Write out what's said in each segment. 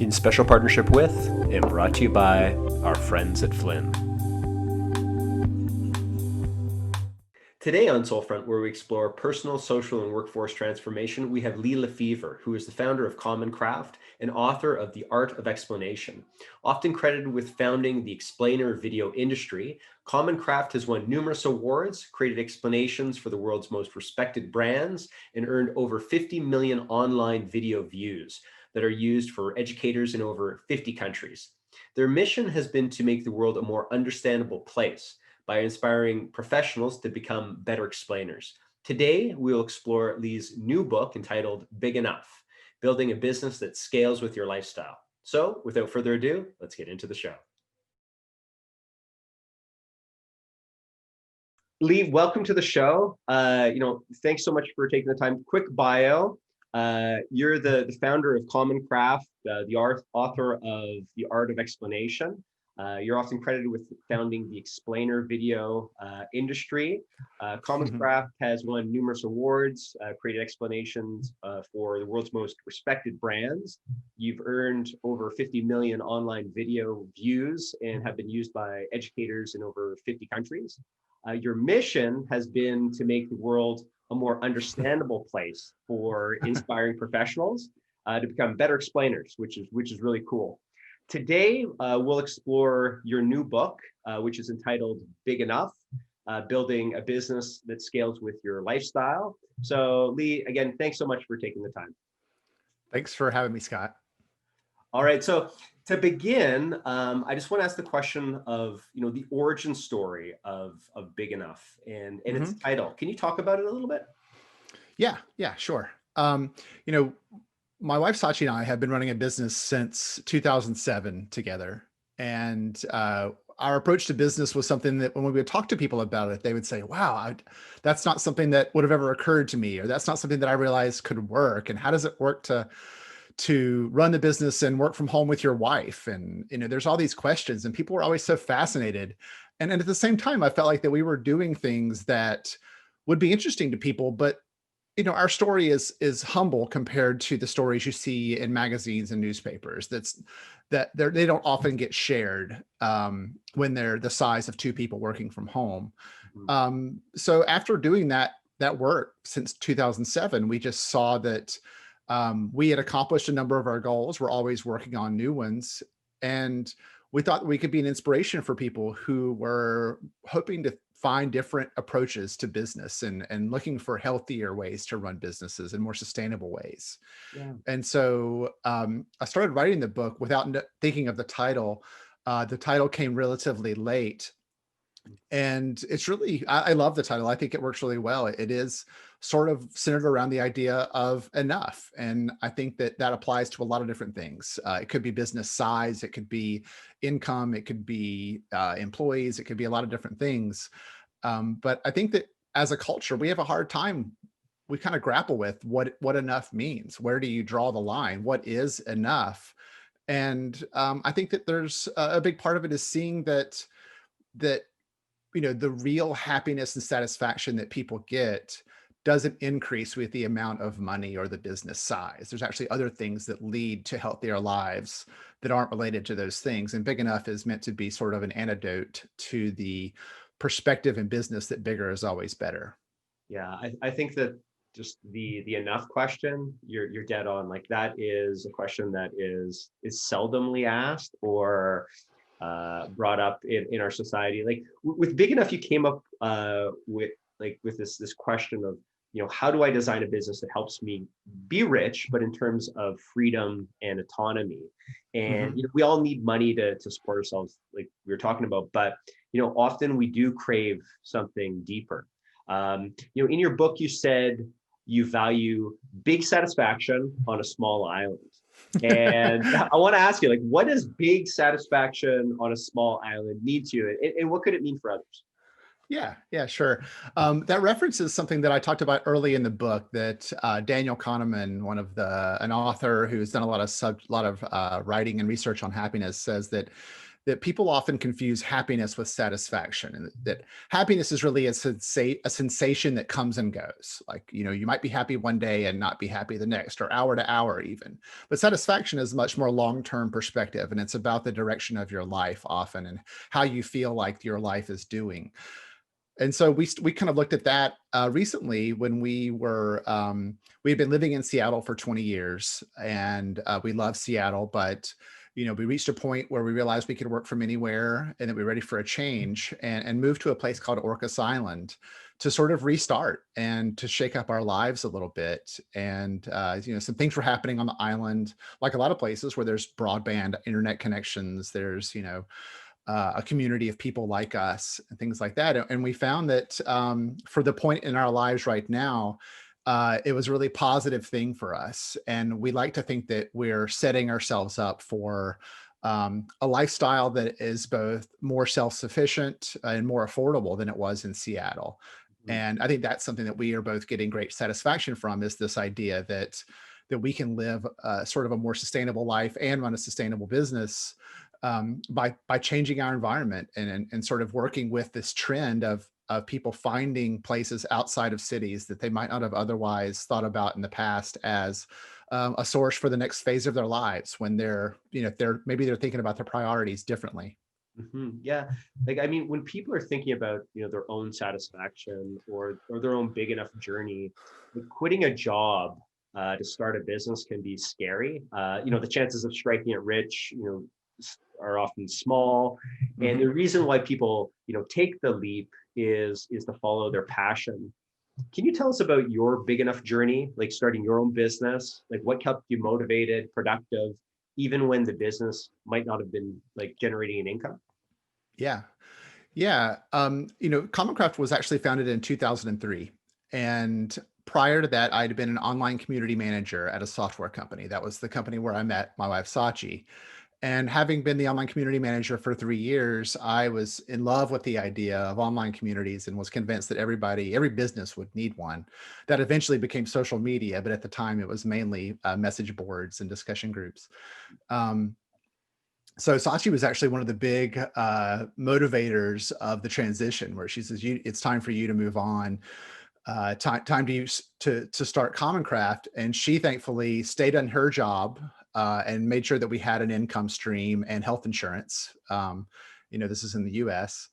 in special partnership with and brought to you by our friends at FLYN. Today on Soulfront, where we explore personal, social, and workforce transformation, we have Lefever, who is the founder of Common Craft and author of The Art of Explanation. Often credited with founding the explainer video industry, Common Craft has won numerous awards, created explanations for the world's most respected brands, and earned over 50 million online video views that are used for educators in over 50 countries. Their mission has been to make the world a more understandable place by inspiring professionals to become better explainers. Today, we'll explore Lee's new book entitled Big Enough, Building a Business that Scales with Your Lifestyle. So without further ado, let's get into the show. Lee, welcome to the show. Thanks so much for taking the time. Quick bio. You're the founder of Common Craft, the author of The Art of Explanation. You're often credited with founding the explainer video industry. Common Craft has won numerous awards, created explanations for the world's most respected brands. You've earned over 50 million online video views and have been used by educators in over 50 countries. Your mission has been to make the world a more understandable place for inspiring professionals to become better explainers, which is really cool. Today, we'll explore your new book, which is entitled Big Enough, Building a Business that Scales with Your Lifestyle. So Lee, again, thanks so much for taking the time. Thanks for having me, Scott. All right, so to begin, I just want to ask the question of, the origin story of Big Enough and its title. Can you talk about it a little bit? Yeah, sure. My wife Sachi and I have been running a business since 2007 together. And our approach to business was something that when we would talk to people about it, they would say, wow, that's not something that would have ever occurred to me, or that's not something that I realized could work. And how does it work to run the business and work from home with your wife? And, there's all these questions and people were always so fascinated. And at the same time, I felt like that we were doing things that would be interesting to people, but our story is humble compared to the stories you see in magazines and newspapers. They don't often get shared when they're the size of two people working from home. So after doing that work since 2007, we just saw that we had accomplished a number of our goals. We're always working on new ones. And we thought we could be an inspiration for people who were hoping to find different approaches to business and looking for healthier ways to run businesses and more sustainable ways. Yeah. And so I started writing the book without thinking of the title. The title came relatively late. And it's really, I love the title. I think it works really well. It is sort of centered around the idea of enough. And I think that applies to a lot of different things. It could be business size, it could be income, it could be employees, it could be a lot of different things. But I think that as a culture, we have a hard time. We kind of grapple with what enough means. Where do you draw the line? What is enough? And I think that there's a big part of it is seeing that the real happiness and satisfaction that people get doesn't increase with the amount of money or the business size. There's actually other things that lead to healthier lives that aren't related to those things. And Big Enough is meant to be sort of an antidote to the perspective in business that bigger is always better. Yeah, I think that just the enough question, you're dead on. Like, that is a question that is seldomly asked or brought up in our society. Like with Big Enough, you came up with this question of, how do I design a business that helps me be rich, but in terms of freedom and autonomy? And we all need money to support ourselves, like we were talking about, but often we do crave something deeper. In your book, you said you value big satisfaction on a small island. And I want to ask you, what does big satisfaction on a small island mean to you, and what could it mean for others? Yeah, sure. That references something that I talked about early in the book that Daniel Kahneman, an author who's done a lot of writing and research on happiness, says that that people often confuse happiness with satisfaction, and that happiness is really a sensation that comes and goes. Like, you might be happy one day and not be happy the next, or hour to hour even. But satisfaction is much more long-term perspective, and it's about the direction of your life often and how you feel like your life is doing. And so we kind of looked at that recently when we had been living in Seattle for 20 years, and we love Seattle, but we reached a point where we realized we could work from anywhere and that we were ready for a change, and moved to a place called Orcas Island to sort of restart and to shake up our lives a little bit. And some things were happening on the island, like a lot of places where there's broadband internet connections. There's a community of people like us and things like that. And we found that for the point in our lives right now, it was a really positive thing for us. And we like to think that we're setting ourselves up for a lifestyle that is both more self-sufficient and more affordable than it was in Seattle. Mhm. And I think that's something that we are both getting great satisfaction from, is this idea that we can live sort of a more sustainable life and run a sustainable business by changing our environment, and sort of working with this trend of people finding places outside of cities that they might not have otherwise thought about in the past as a source for the next phase of their lives, when maybe they're thinking about their priorities differently. Yeah, like I mean, when people are thinking about their own satisfaction or their own big enough journey, like quitting a job to start a business can be scary. The chances of striking it rich, are often small, and the Mhm. reason why people take the leap is to follow their passion. Can you tell us about your big enough journey, like starting your own business? Like what kept you motivated, productive, even when the business might not have been like generating an income? Yeah. Yeah. Common Craft was actually founded in 2003. And prior to that, I'd been an online community manager at a software company. That was the company where I met my wife, Sachi. And having been the online community manager for 3 years, I was in love with the idea of online communities and was convinced that every business would need one. That eventually became social media, but at the time it was mainly message boards and discussion groups. Um, so Sachi was actually one of the big motivators of the transition, where she says, "It's time for you to move on. Time to to start Common Craft." And she thankfully stayed on her job and made sure that we had an income stream and health insurance. This is in the U.S.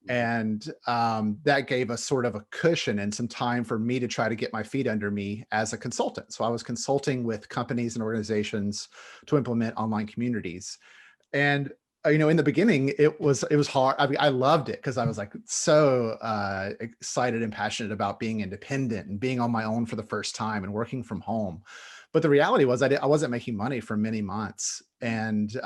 And that gave us sort of a cushion and some time for me to try to get my feet under me as a consultant. So I was consulting with companies and organizations to implement online communities. And in the beginning, it was hard. I mean, I loved it because I was like so excited and passionate about being independent and being on my own for the first time and working from home. But the reality was, I wasn't making money for many months, and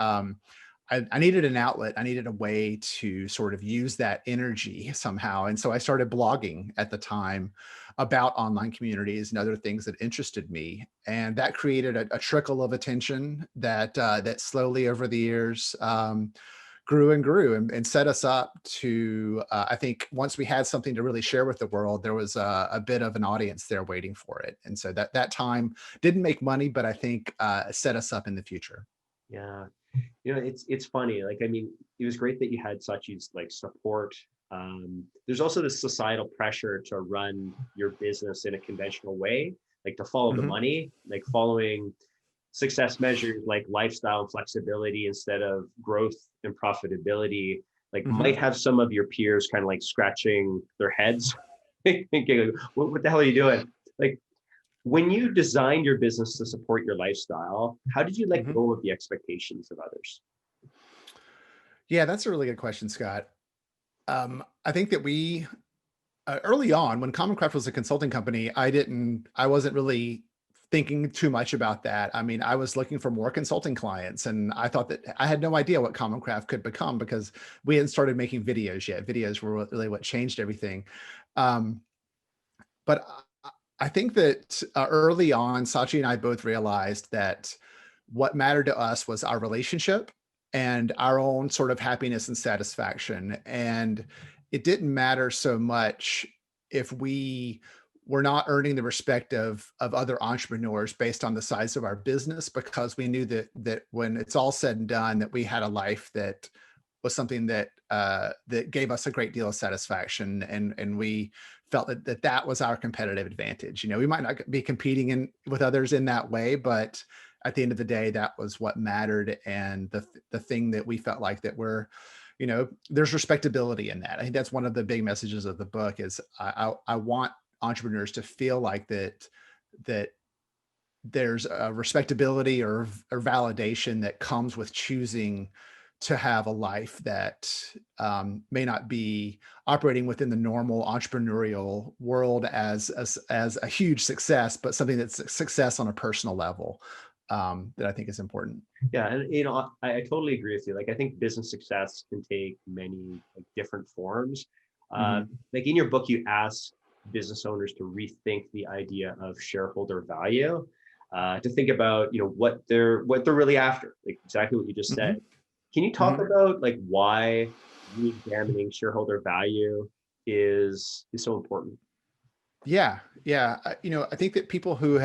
I needed an outlet. I needed a way to sort of use that energy somehow. And so I started blogging at the time about online communities and other things that interested me. And that created a trickle of attention that slowly over the years grew and grew, and set us up to, I think once we had something to really share with the world, there was a bit of an audience there waiting for it. And so that time didn't make money, but I think set us up in the future. Yeah. It's funny. Like, I mean, it was great that you had Sachi's like support. There's also this societal pressure to run your business in a conventional way, like to follow the Mhm. money, like following success measures like lifestyle and flexibility instead of growth and profitability, like might Mhm. have some of your peers kind of like scratching their heads, thinking, like, what the hell are you doing? Like, when you designed your business to support your lifestyle, how did you let Mhm. go of the expectations of others? Yeah, that's a really good question, Scott. I think that early on, when Common Craft was a consulting company, I wasn't really thinking too much about that. I mean, I was looking for more consulting clients, and I thought that I had no idea what Common Craft could become because we hadn't started making videos yet. Videos were really what changed everything. Um, but I think that early on, Sachi and I both realized that what mattered to us was our relationship and our own sort of happiness and satisfaction. And it didn't matter so much if we were not earning the respect of other entrepreneurs based on the size of our business, because we knew that when it's all said and done, that we had a life that was something that that gave us a great deal of satisfaction, and we felt that was our competitive advantage. We might not be competing with others in that way, but at the end of the day, that was what mattered, and the thing that we felt like that there's respectability in that. I think that's one of the big messages of the book is I want entrepreneurs to feel like that there's a respectability or validation that comes with choosing to have a life that may not be operating within the normal entrepreneurial world as a huge success, but something that's a success on a personal level, that I think is important. Yeah, and I totally agree with you. Like, I think business success can take many different forms. Mhm. Like in your book, you ask business owners to rethink the idea of shareholder value, to think about what they're really after, like exactly what you just said. Mhm. Can you talk Mhm. about like why re-examining shareholder value is so important? Yeah, yeah. I think that people who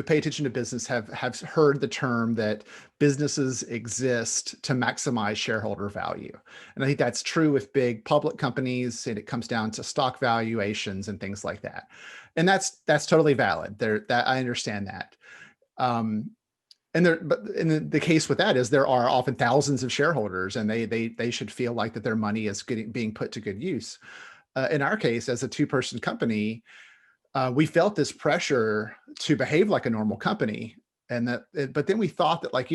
pay attention to business have heard the term that businesses exist to maximize shareholder value, and I think that's true with big public companies, and it comes down to stock valuations and things like that, and that's totally valid. That I understand that. Um, but in the case with that is there are often thousands of shareholders, and they should feel like that their money is being put to good use. In our case, as a two-person company, we felt this pressure to behave like a normal company. But then we thought that, like,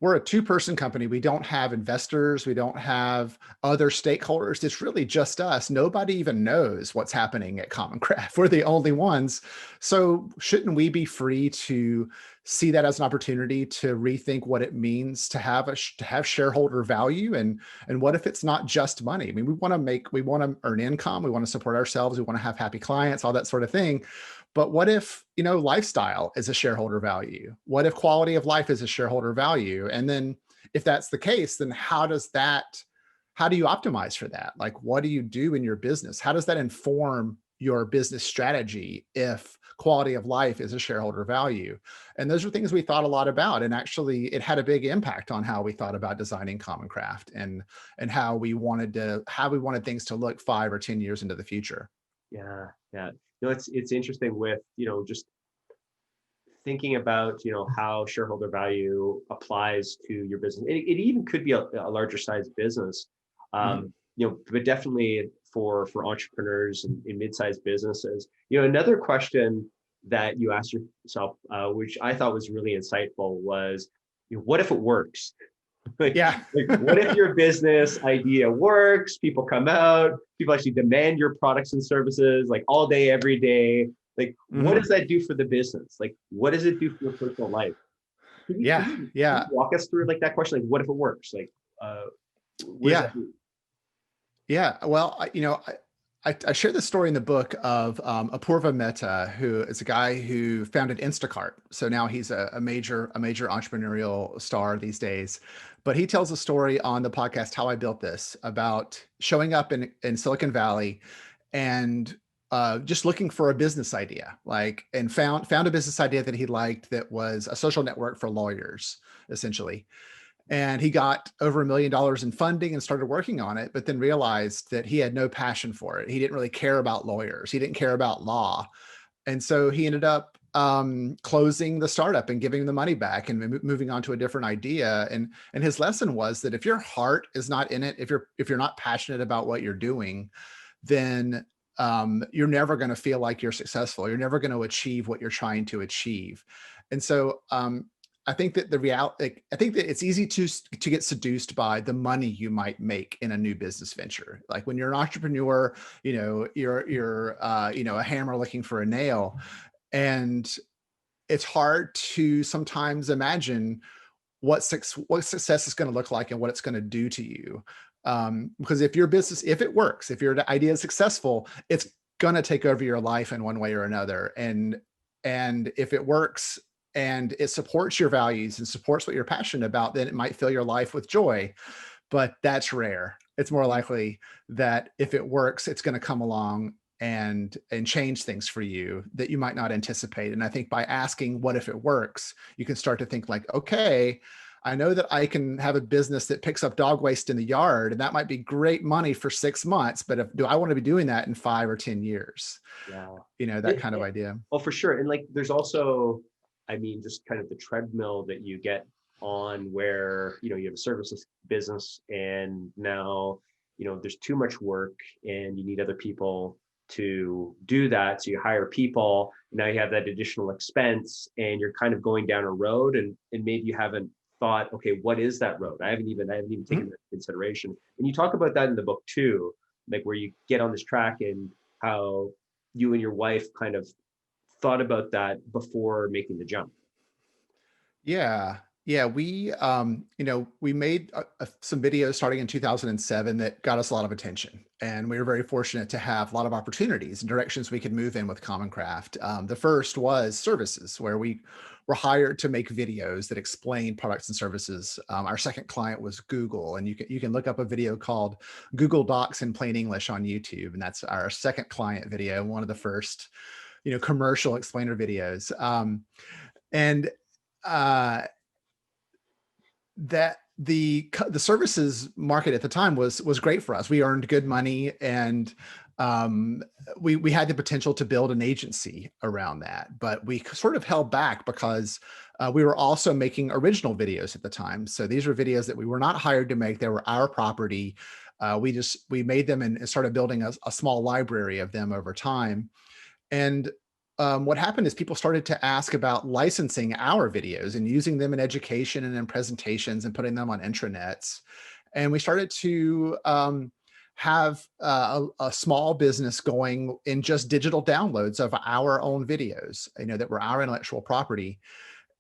we're a two-person company. We don't have investors. We don't have other stakeholders. It's really just us. Nobody even knows what's happening at Common Craft. We're the only ones. So shouldn't we be free to see that as an opportunity to rethink what it means to have to have shareholder value? And what if it's not just money? I mean, we want to earn income. We want to support ourselves. We want to have happy clients, all that sort of thing. But what if, lifestyle is a shareholder value? What if quality of life is a shareholder value? And then if that's the case, then how do you optimize for that? Like, what do you do in your business? How does that inform your business strategy if quality of life is a shareholder value? And those are things we thought a lot about. And actually it had a big impact on how we thought about designing Common Craft and how we wanted things to look 5 or 10 years into the future. Yeah, yeah. It's interesting with, just thinking about, how shareholder value applies to your business. It even could be a larger size business. Mhm. But definitely for entrepreneurs and in mid-sized businesses. Another question that you asked yourself, which I thought was really insightful, was, what if it works? Like, Yeah. what if your business idea works? People come out, people actually demand your products and services like all day, every day. Like, what does Mhm. that do for the business? Like, what does it do for your personal life? Can you, can Yeah. you, can you Yeah. walk us through like that question? Like, what if it works? Like, uh, what does Yeah. that do? Yeah. Well, I share the story in the book of Apurva Mehta, who is a guy who founded Instacart. So now he's a major entrepreneurial star these days. But he tells a story on the podcast, How I Built This, about showing up in Silicon Valley and just looking for a business idea, and found a business idea that he liked, that was a social network for lawyers, essentially. And he got over $1 million in funding and started working on it, but then realized that he had no passion for it. He didn't really care about lawyers. He didn't care about law. And so he ended up closing the startup and giving the money back and moving on to a different idea. And his lesson was that if your heart is not in it, if you're not passionate about what you're doing, then you're never going to feel like you're successful. You're never going to achieve what you're trying to achieve. And so I think that I think that it's easy to get seduced by the money you might make in a new business venture. Like when you're an entrepreneur, you're a hammer looking for a nail, and it's hard to sometimes imagine what success is going to look like and what it's going to do to you. Because if your business, if it works, if your idea is successful, it's going to take over your life in one way or another. And if it works and it supports your values and supports what you're passionate about, then it might fill your life with joy. But that's rare. It's more likely that if it works, it's going to come along and change things for you that you might not anticipate. And I think by asking what if it works, you can start to think like, okay, I know that I can have a business that picks up dog waste in the yard, and that might be great money for 6 months, but do I want to be doing that in 5 or 10 years? Yeah. That kind of idea. Oh, for sure. And like, there's also, I mean, just kind of the treadmill that you get on where, you have a services business and now, there's too much work and you need other people to do that. So you hire people. Now you have that additional expense and you're kind of going down a road and maybe you haven't thought, okay, what is that road? I haven't even taken that into consideration. And you talk about that in the book too, like where you get on this track and how you and your wife kind of thought about that before making the jump. Yeah. Yeah. We made some videos starting in 2007 that got us a lot of attention. And we were very fortunate to have a lot of opportunities and directions we could move in with Common Craft. The first was services, where we were hired to make videos that explain products and services. Our second client was Google, and you can look up a video called Google Docs in plain English on YouTube. And that's our second client video, one of the first, commercial explainer videos. And uh, that the services market at the time was great for us. We earned good money, and we had the potential to build an agency around that, but we sort of held back because we were also making original videos at the time. So these were videos that we were not hired to make; they were our property. We made them and started building a small library of them over time. And what happened is people started to ask about licensing our videos and using them in education and in presentations and putting them on intranets. And we started to have a small business going in just digital downloads of our own videos, that were our intellectual property.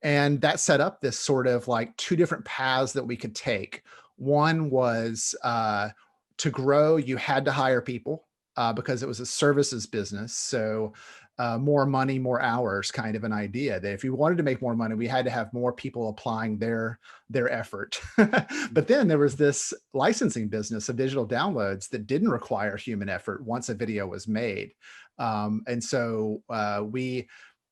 And that set up this sort of like two different paths that we could take. One was to grow, you had to hire people because it was a services business. So more money, more hours kind of an idea that if we wanted to make more money, we had to have more people applying their effort. But then there was this licensing business of digital downloads that didn't require human effort once a video was made. And so we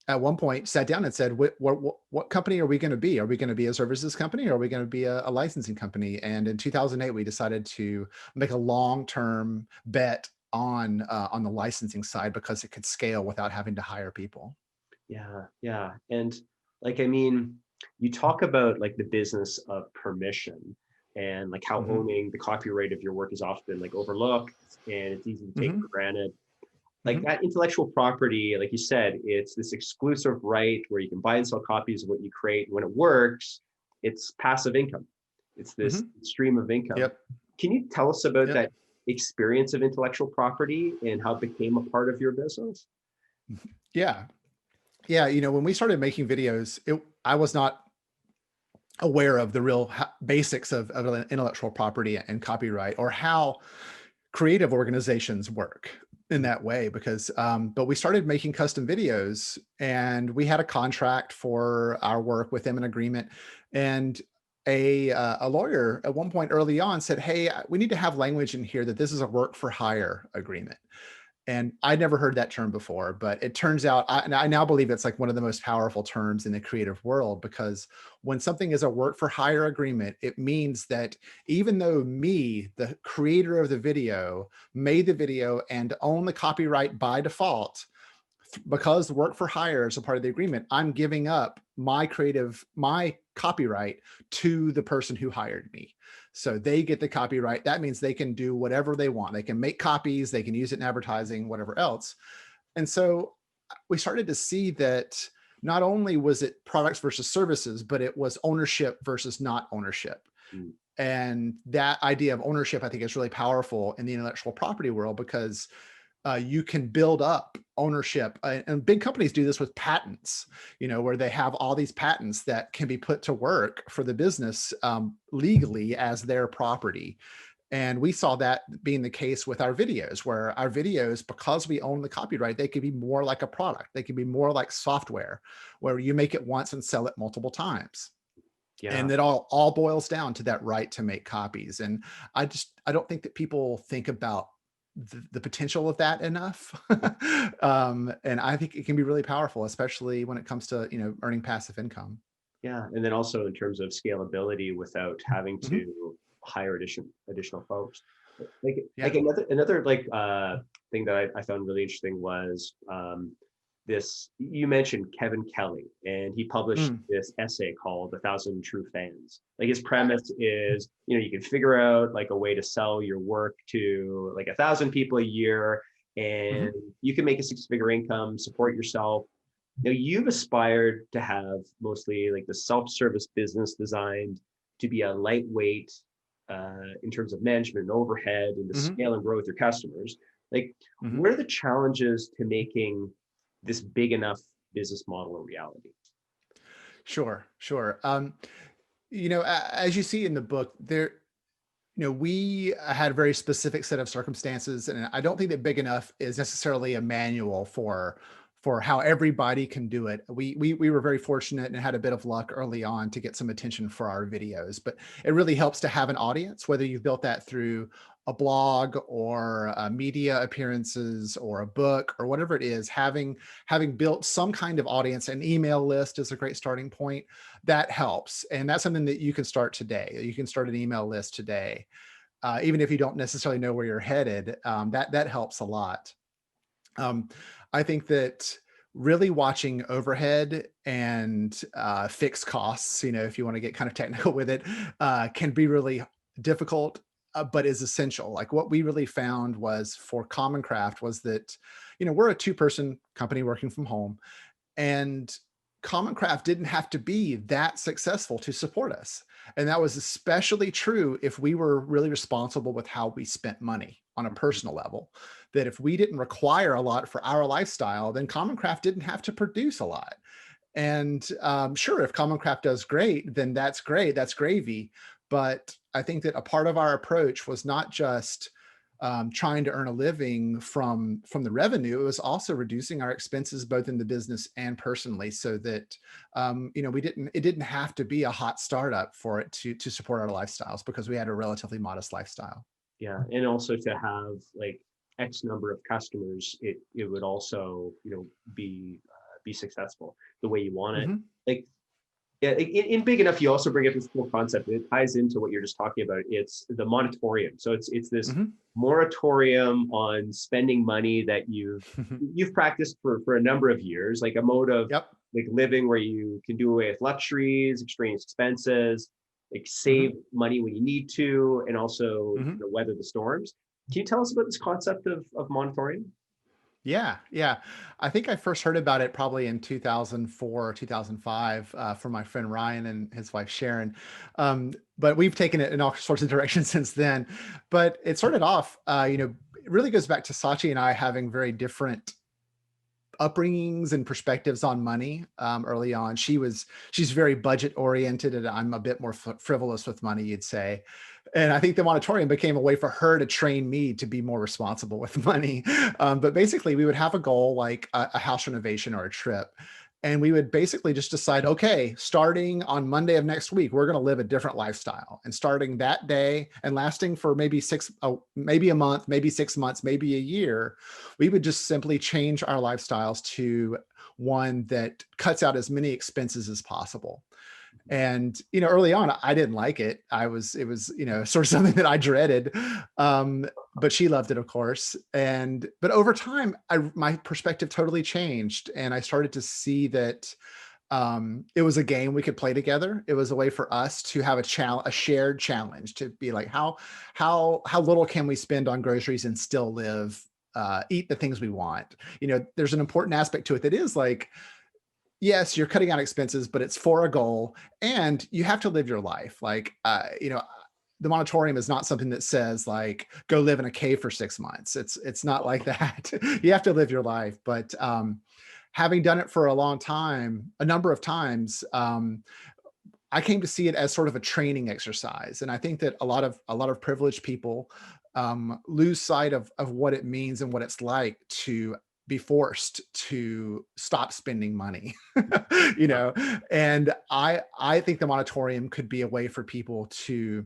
at one point sat down and said, what company are we going to be? Are we going to be a services company, or are we going to be a licensing company? And in 2008, we decided to make a long-term bet on the licensing side because it could scale without having to hire people. Yeah, yeah. And like, I mean, you talk about like the business of permission and like how Hmm. owning the copyright of your work is often like overlooked and it's easy to take Hmm. for granted. Like Hmm. that intellectual property, like you said, it's this exclusive right where you can buy and sell copies of what you create. When it works, it's passive income. It's this Hmm. stream of income. Yep. Can you tell us about Yep. that experience of intellectual property and how it became a part of your business? Yeah. Yeah. When we started making videos, I was not aware of the real basics of intellectual property and copyright, or how creative organizations work in that way, because but we started making custom videos and we had a contract for our work with them, an agreement. And a lawyer at one point early on said, hey, we need to have language in here that this is a work for hire agreement. And I'd never heard that term before, but it turns out, and I now believe it's like one of the most powerful terms in the creative world, because when something is a work for hire agreement, it means that even though me, the creator of the video, made the video and own the copyright by default, because work for hire is a part of the agreement, I'm giving up my copyright to the person who hired me. So they get the copyright. That means they can do whatever they want. They can make copies, they can use it in advertising, whatever else. And so we started to see that not only was it products versus services, but it was ownership versus not ownership. Mm. And that idea of ownership, I think, is really powerful in the intellectual property world, because you can build up ownership. And big companies do this with patents, where they have all these patents that can be put to work for the business legally as their property. And we saw that being the case with our videos, where our videos, because we own the copyright, they could be more like a product. They can be more like software, where you make it once and sell it multiple times. Yeah. And it all boils down to that right to make copies. And I don't think that people think about the potential of that enough. And I think it can be really powerful, especially when it comes to, earning passive income. Yeah, and then also in terms of scalability without having Mhm. to hire additional folks. Like Yeah. another like thing that I found really interesting was this you mentioned Kevin Kelly, and he published Mm. this essay called "1,000 True Fans." Like his premise is, you can figure out like a way to sell your work to like 1,000 people a year, and Mhm. you can make a six-figure income, support yourself. Now, you've aspired to have mostly like the self-service business designed to be a lightweight in terms of management and overhead and to Mhm. scale and grow with your customers. Like, Mhm. what are the challenges to making this big enough business model a reality? Sure, sure. As you see in the book, we had a very specific set of circumstances, and I don't think that big enough is necessarily a manual for how everybody can do it. We were very fortunate and had a bit of luck early on to get some attention for our videos, but it really helps to have an audience, whether you've built that through a blog or media appearances or a book or whatever it is. Having built some kind of audience, an email list is a great starting point. That helps, and that's something that you can start today. You can start an email list today, even if you don't necessarily know where you're headed. That helps a lot. Um, I think that really watching overhead and fixed costs, if you want to get kind of technical with it, can be really difficult, but is essential. Like what we really found was for Common Craft was that, we're a two-person company working from home, and Common Craft didn't have to be that successful to support us. And that was especially true if we were really responsible with how we spent money on a personal level. That if we didn't require a lot for our lifestyle, then Common Craft didn't have to produce a lot. And sure, if Common Craft does great, then that's great. That's gravy. But I think that a part of our approach was not just trying to earn a living from the revenue. It was also reducing our expenses both in the business and personally, so that it didn't have to be a hot startup for it to support our lifestyles, because we had a relatively modest lifestyle. Yeah, and also to have like X number of customers, it would also be successful the way you want it. Hmm. Like yeah, in big enough, you also bring up this cool concept. It ties into what you're just talking about. It's the Monetorium. So it's this Hmm. moratorium on spending money that you've practiced for a number of years, like a mode of Yep. like living where you can do away with luxuries, extreme expenses, like save Hmm. money when you need to, and also Hmm. weather the storms. Can you tell us about this concept of Monetorium? Yeah, yeah. I think I first heard about it probably in 2004 or 2005 from my friend Ryan and his wife Sharon. But we've taken it in all sorts of directions since then. But it started off, it really goes back to Sachi and I having very different upbringings and perspectives on money early on. She's very budget oriented, and I'm a bit more frivolous with money, you'd say. And I think the Monetorium became a way for her to train me to be more responsible with money. But basically, we would have a goal like a house renovation or a trip. And we would basically just decide, okay, starting on Monday of next week, we're going to live a different lifestyle. And starting that day and lasting for maybe a month, maybe 6 months, maybe a year, we would just simply change our lifestyles to one that cuts out as many expenses as possible. And early on I didn't like it. It was sort of something that I dreaded. But she loved it, of course. But over time my perspective totally changed, and I started to see that it was a game we could play together. It was a way for us to have a shared challenge, to be like, how little can we spend on groceries and still live, eat the things we want. There's an important aspect to it that is like, yes, you're cutting out expenses, but it's for a goal, and you have to live your life. Like, the Monetorium is not something that says like, go live in a cave for 6 months. It's not like that. You have to live your life. But having done it for a long time, a number of times, I came to see it as sort of a training exercise. And I think that a lot of privileged people lose sight of what it means and what it's like to be forced to stop spending money. you Uh, know and I think the Monetorium could be a way for people to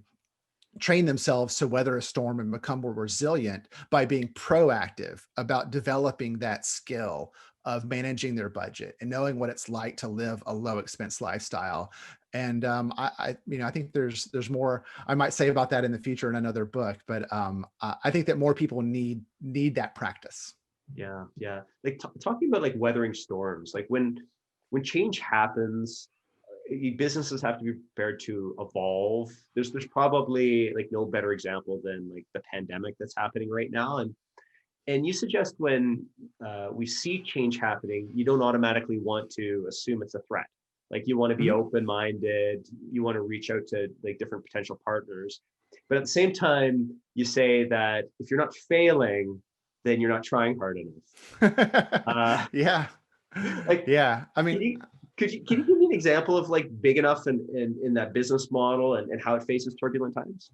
train themselves to weather a storm and become more resilient by being proactive about developing that skill of managing their budget and knowing what it's like to live a low expense lifestyle. And I think there's more I might say about that in the future in another book, but I think that more people need that practice. Yeah, yeah. Like talking about like weathering storms, like when change happens, businesses have to be prepared to evolve. There's probably like no better example than like the pandemic that's happening right now. And you suggest when we see change happening, you don't automatically want to assume it's a threat. Like you want to be Mhm. open-minded, you want to reach out to like different potential partners. But at the same time, you say that if you're not failing, then you're not trying hard enough. Uh, Yeah. like, Yeah. I can mean, you give me an example of like big enough in that business model and how it faces turbulent times?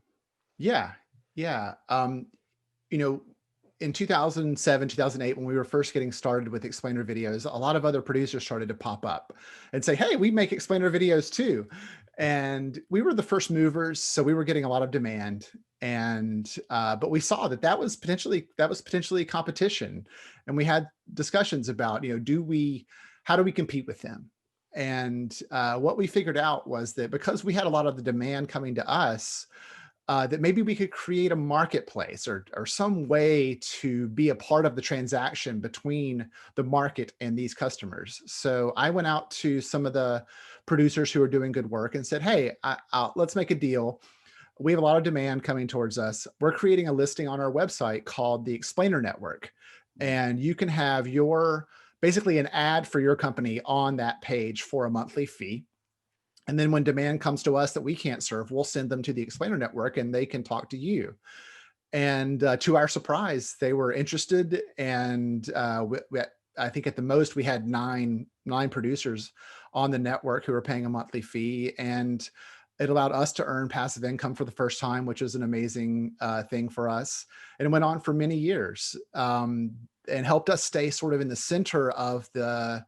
yeah. Yeah. You know, in 2007, 2008, when we were first getting started with explainer videos, a lot of other producers started to pop up and say, "Hey, we make explainer videos too." And we were the first movers, so we were getting a lot of demand. And but we saw that that was potentially competition, and we had discussions about, how do we compete with them? And what we figured out was that because we had a lot of the demand coming to us, that maybe we could create a marketplace or some way to be a part of the transaction between the market and these customers. So I went out to some of the producers who are doing good work and said, "Hey, let's make a deal. We have a lot of demand coming towards us. We're creating a listing on our website called the Explainer Network, and you can have your basically an ad for your company on that page for a monthly fee. And then when demand comes to us that we can't serve, we'll send them to the Explainer Network and they can talk to you." And to our surprise, they were interested. And I think at the most we had nine producers on the network who were paying a monthly fee, and it allowed us to earn passive income for the first time, which was an amazing thing for us. And it went on for many years, and helped us stay sort of in the center of the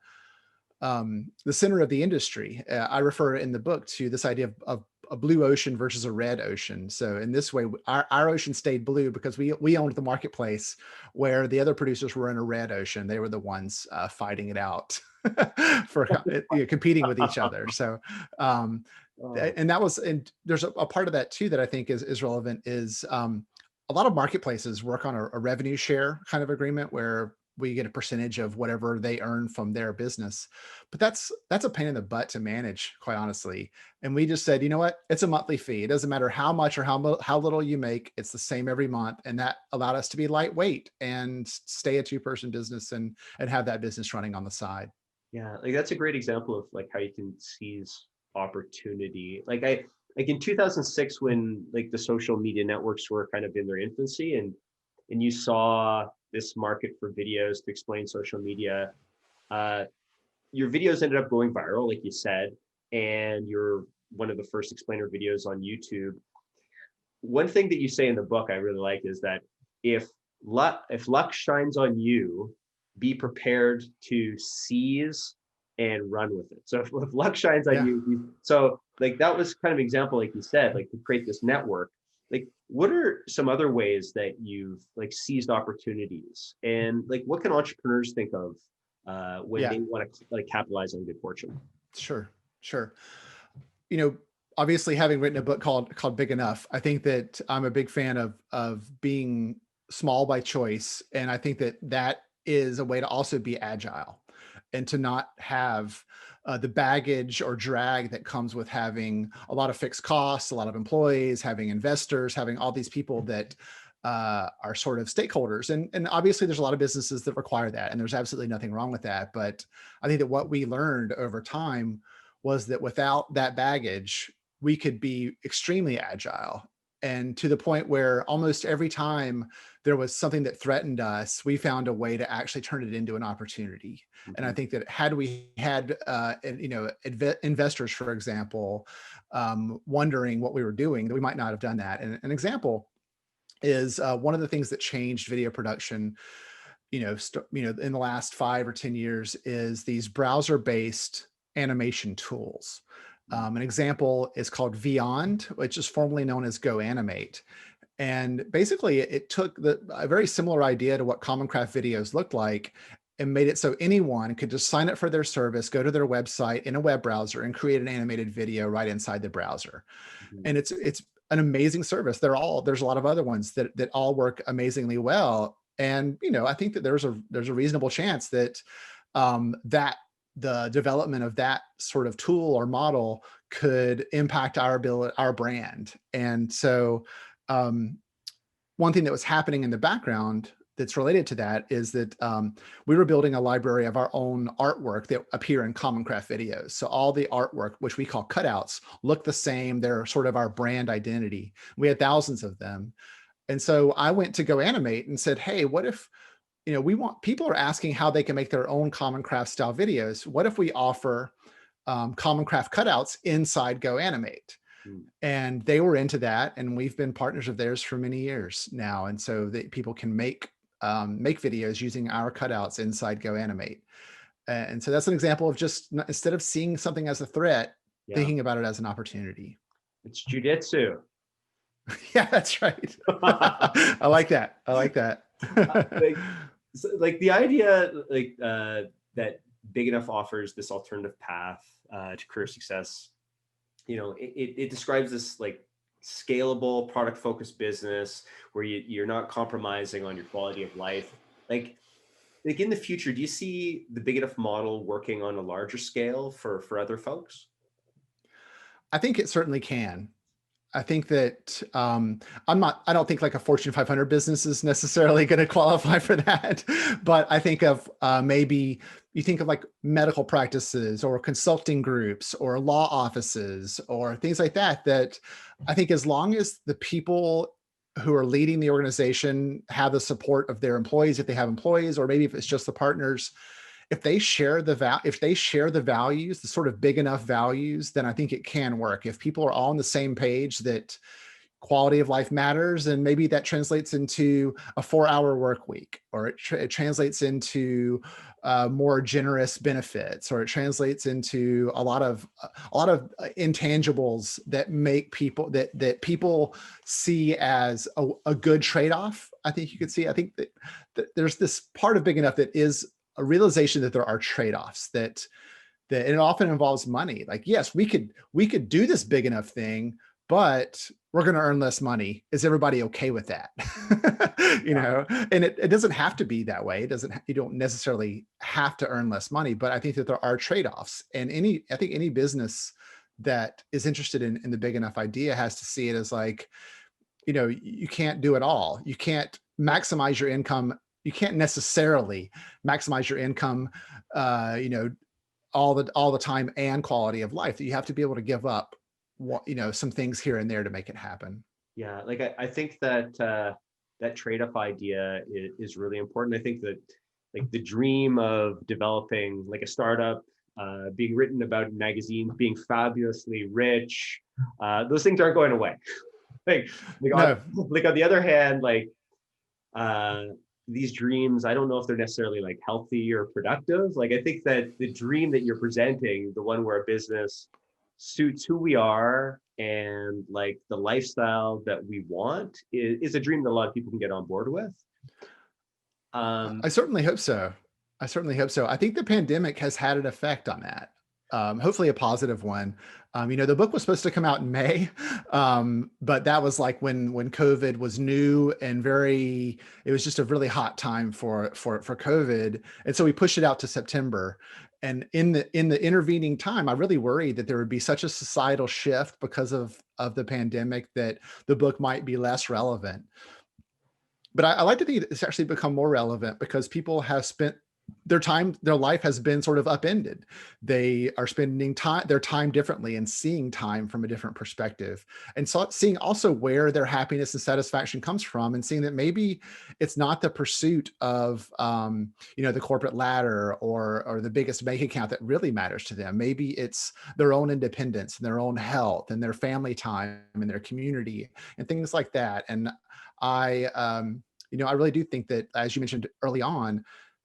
industry. I refer in the book to this idea of a blue ocean versus a red ocean. So in this way, our ocean stayed blue because we owned the marketplace, where the other producers were in a red ocean. They were the ones fighting it out for competing with each other. So Oh, and there's a part of that too that I think is relevant is a lot of marketplaces work on a revenue share kind of agreement where we get a percentage of whatever they earn from their business. But that's a pain in the butt to manage, quite honestly. And we just said, you know what? It's a monthly fee. It doesn't matter how much or how little you make. It's the same every month. And that allowed us to be lightweight and stay a two-person business and have that business running on the side. yeah, like that's a great example of like how you can seize opportunity. Like in 2006 when like the social media networks were kind of in their infancy and you saw this market for videos to explain social media, uh, your videos ended up going viral, like you said, and you're one of the first explainer videos on YouTube. One thing that you say in the book I really like is that if luck shines on you, be prepared to seize and run with it. So if luck shines on Yeah. you, so like that was kind of an example, like you said, like to create this network. Like, what are some other ways that you've like seized opportunities, and like what can entrepreneurs think of when Yeah. they want to like capitalize on good fortune? Sure. Sure. You know, Obviously having written a book called Big Enough, I think that I'm a big fan of being small by choice. And I think that that is a way to also be agile and to not have the baggage or drag that comes with having a lot of fixed costs, a lot of employees, having investors, having all these people that are sort of stakeholders. And obviously there's a lot of businesses that require that. And there's absolutely nothing wrong with that. But I think that what we learned over time was that without that baggage, we could be extremely agile. And to the point where almost every time there was something that threatened us, we found a way to actually turn it into an opportunity. And I Mhm. think that had we had, investors, for example, wondering what we were doing, that we might not have done that. And an example is one of the things that changed video production, in the last 5 or 10 years, is these browser-based animation tools. An example is called Vyond, which is formerly known as Go Animate. And basically, it took a very similar idea to what Common Craft videos looked like, and made it so anyone could just sign up for their service, go to their website in a web browser and create an animated video right inside the browser. Mhm. And it's an amazing service. There's a lot of other ones that all work amazingly well. And, I think that there's a reasonable chance that that the development of that sort of tool or model could impact our brand. And so one thing that was happening in the background that's related to that is that we were building a library of our own artwork that appear in Common Craft videos. So all the artwork, which we call cutouts, look the same. They're sort of our brand identity. We had thousands of them. And so I went to Go Animate and said, hey, what if, people are asking how they can make their own Common Craft style videos. What if we offer Common Craft cutouts inside Go Animate? Mm. And they were into that, and we've been partners of theirs for many years now. And so that people can make videos using our cutouts inside Go Animate. And so that's an example of just instead of seeing something as a threat, Yeah, thinking about it as an opportunity. it's jujitsu. Yeah, that's right. I like that. I like that. Like the idea, that Big Enough offers this alternative path to career success. It describes this like scalable, product-focused business where you're not compromising on your quality of life. Like in the future, do you see the Big Enough model working on a larger scale for other folks? I think it certainly can. I think that I don't think like a Fortune 500 business is necessarily going to qualify for that. But I think of maybe you think of like medical practices or consulting groups or law offices or things like that, that I think as long as the people who are leading the organization have the support of their employees, if they have employees, or maybe if it's just the partners, if they share the values, the sort of big enough values, then I think it can work. If people are all on the same page that quality of life matters, and maybe that translates into a 4-hour work week, or it translates into more generous benefits, or it translates into a lot of intangibles that make people that people see as a good trade-off. I think you could see. I think that there's this part of Big Enough that is a realization that there are trade-offs, that it often involves money. Like, yes, we could do this big enough thing, but we're going to earn less money. Is everybody okay with that? And it doesn't have to be that way. You don't necessarily have to earn less money, but I think that there are trade-offs. And I think any business that is interested in the big enough idea has to see it as like, you can't do it all. You can't maximize your income. You can't necessarily maximize your income, all the time and quality of life. That you have to be able to give up, some things here and there to make it happen. Yeah, like I think that that trade-off idea is really important. I think that like the dream of developing like a startup, being written about in magazines, being fabulously rich, those things aren't going away. No. On the other hand, these dreams, I don't know if they're necessarily like healthy or productive. Like I think that the dream that you're presenting, the one where a business suits who we are and like the lifestyle that we want, is a dream that a lot of people can get on board with. I certainly hope so. I certainly hope so. I think the pandemic has had an effect on that. Hopefully a positive one. The book was supposed to come out in May, but that was like when COVID was new and it was just a really hot time for COVID. And so we pushed it out to September. And in the intervening time, I really worried that there would be such a societal shift because of the pandemic that the book might be less relevant. But I like to think it's actually become more relevant because people have spent their life has been sort of upended. They are spending their time differently and seeing time from a different perspective, and so seeing also where their happiness and satisfaction comes from, and seeing that maybe it's not the pursuit of the corporate ladder or the biggest bank account that really matters to them. Maybe it's their own independence and their own health and their family time and their community and things like that. And I really do think that, as you mentioned early on,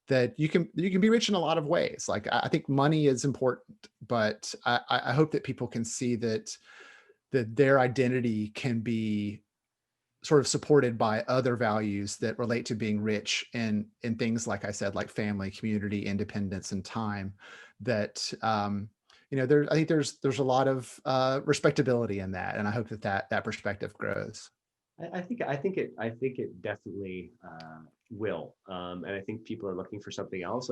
that you can be rich in a lot of ways. Like I think money is important, but I hope that people can see that their identity can be sort of supported by other values that relate to being rich in things, like I said, like family, community, independence, and time, that, I think there's a lot of respectability in that. And I hope that that perspective grows. I think it definitely will. And I think people are looking for something else.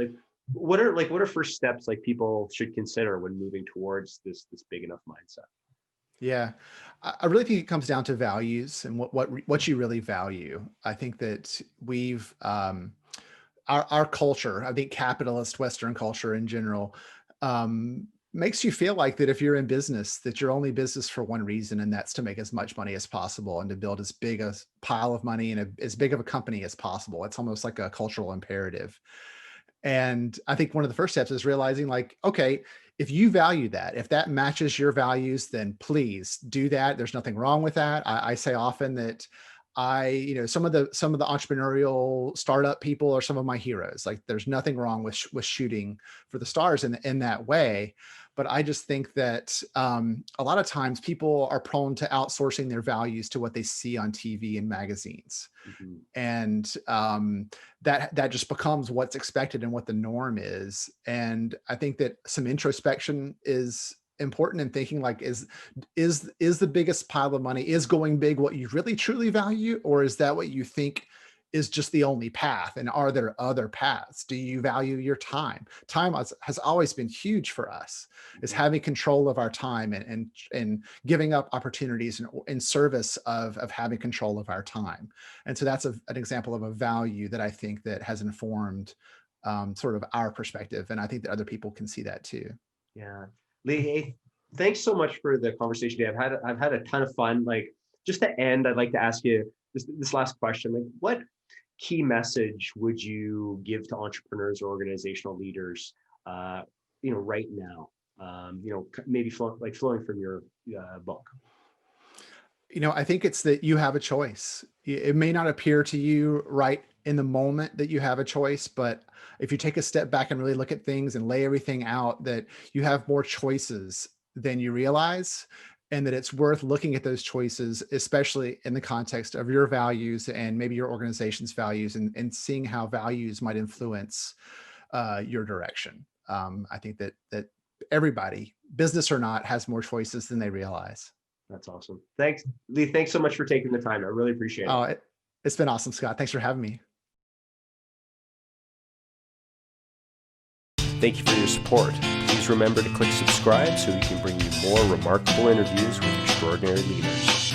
What are first steps like people should consider when moving towards this big enough mindset? Yeah, I really think it comes down to values and what you really value. I think that our culture, I think capitalist Western culture in general, makes you feel like that if you're in business, that you're only business for one reason, and that's to make as much money as possible and to build as big a pile of money and as big of a company as possible. It's almost like a cultural imperative. And I think one of the first steps is realizing, like, okay, if you value that, if that matches your values, then please do that. There's nothing wrong with that. I say often that some of the entrepreneurial startup people are some of my heroes. Like, there's nothing wrong with shooting for the stars in that way. But I just think that a lot of times people are prone to outsourcing their values to what they see on TV and magazines, Mhm. and that just becomes what's expected and what the norm is. And I think that some introspection is important in thinking, like, is the biggest pile of money, is going big, what you really truly value, or is that what you think is just the only path? And are there other paths? Do you value your time? Time has always been huge for us, is Mhm. having control of our time, and giving up opportunities in service of having control of our time. And so that's an example of a value that I think that has informed sort of our perspective. And I think that other people can see that too. Yeah. Lee, hey, thanks so much for the conversation today. I've had a ton of fun. Like, just to end, I'd like to ask you this last question. Like, what key message would you give to entrepreneurs or organizational leaders, right now? Maybe flowing from your book. I think it's that you have a choice. It may not appear to you right in the moment that you have a choice, but if you take a step back and really look at things and lay everything out, that you have more choices than you realize, and that it's worth looking at those choices, especially in the context of your values and maybe your organization's values, and seeing how values might influence your direction. I think that everybody, business or not, has more choices than they realize. That's awesome. Thanks, Lee. Thanks so much for taking the time. I really appreciate it. Oh, it's been awesome, Scott. Thanks for having me. Thank you for your support. Please remember to click subscribe so we can bring you more remarkable interviews with extraordinary leaders.